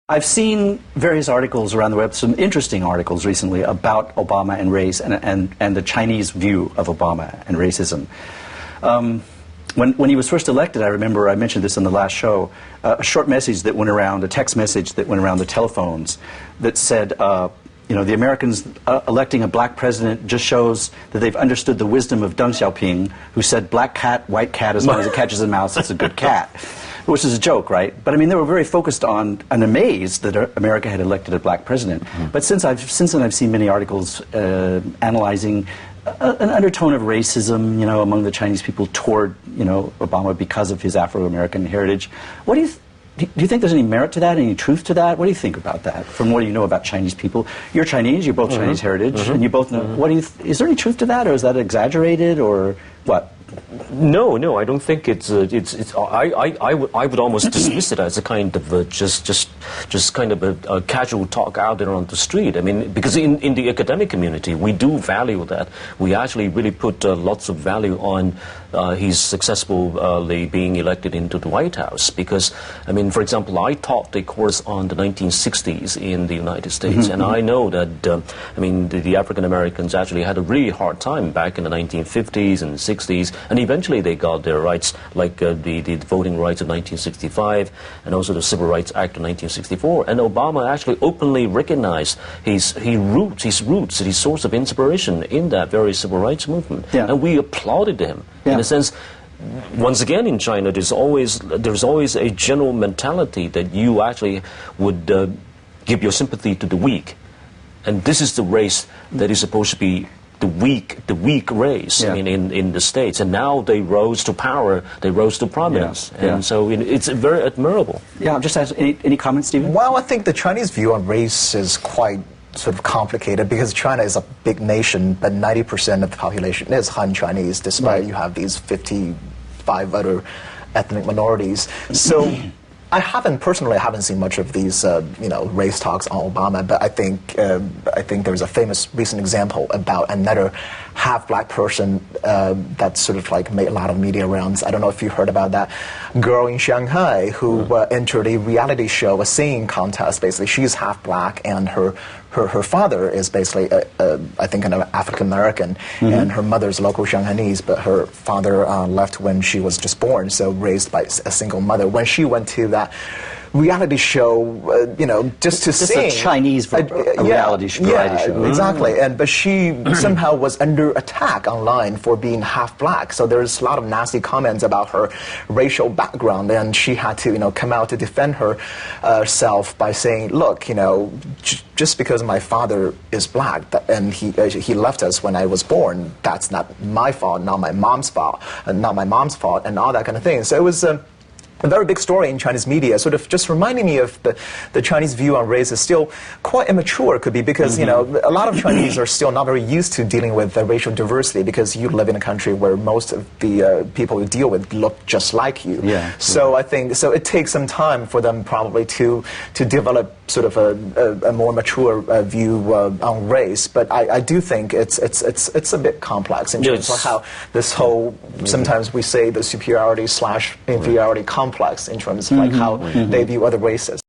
I've seen various articles around the web, some interesting articles recently about Obama and race and the Chinese view of Obama and racism. When he was first elected, I remember I mentioned this in the last show, a short message that went around, a text message that went around the telephones that said, you know, the Americans electing a black president just shows that they've understood the wisdom of Deng Xiaoping, who said, black cat, white cat, as long as it catches a mouse, it's a good cat. Which is a joke, right? But I mean, they were very focused on and amazed that America had elected a black president. But since then, I've seen many articles analyzing an undertone of racism, you know, among the Chinese people toward, you know, Obama because of his Afro-American heritage. What do you think there's any merit to that, any truth to that? What do you think about that, from what you know about Chinese people? You're Chinese, you're both Chinese heritage, and you both know, what do you, is there any truth to that, or is that exaggerated, or what? No, I don't think it's. I would almost dismiss it as a kind of just kind of a casual talk out there on the street. I mean, because in the academic community, we do value that. We actually really put lots of value on his successfully being elected into the White House. Because, I mean, for example, I taught a course on the 1960s in the United States, and I know that I mean the African Americans actually had a really hard time back in the 1950s and 60s. And eventually they got their rights, like the Voting Rights of 1965 and also the Civil Rights Act of 1964. And Obama actually openly recognized his roots, his source of inspiration in that very civil rights movement. Yeah. And we applauded him. Yeah. In a sense, once again in China, there's always a general mentality that you actually would give your sympathy to the weak. And this is the race that is supposed to be the weak race, yeah. I mean, in the States, and now they rose to power, they rose to prominence, yeah. And so it's very admirable. Yeah, I'm just asking, any comments, Stephen? Well, I think the Chinese view on race is quite sort of complicated because China is a big nation, but 90% of the population is Han Chinese, despite you have these 55 other ethnic minorities. So I haven't seen much of these, you know, race talks on Obama, but I think there's a famous recent example about another half-black person that sort of like made a lot of media rounds. I don't know if you heard about that girl in Shanghai who entered a reality show, a singing contest. Basically, she's half-black, and her father is basically, I think, an African-American, and her mother's local Shanghainese, but her father left when she was just born, so raised by a single mother. When she went to that reality show, you know, just to sing. Just a Chinese reality show. Exactly. But she somehow was under attack online for being half-black. So there's a lot of nasty comments about her racial background, and she had to, you know, come out to defend herself by saying, look, you know, just because my father is black and he left us when I was born, that's not my fault, not my mom's fault, and all that kind of thing. So it was a very big story in Chinese media, sort of just reminding me of the Chinese view on race is still quite immature, could be, because, you know, a lot of Chinese are still not very used to dealing with racial diversity, because you live in a country where most of the people you deal with look just like you. Yeah. So I think, so it takes some time for them probably to develop sort of a more mature view on race. But I do think it's a bit complex in terms of how this whole, sometimes we say the superiority/inferiority complex in terms of like how they view other races.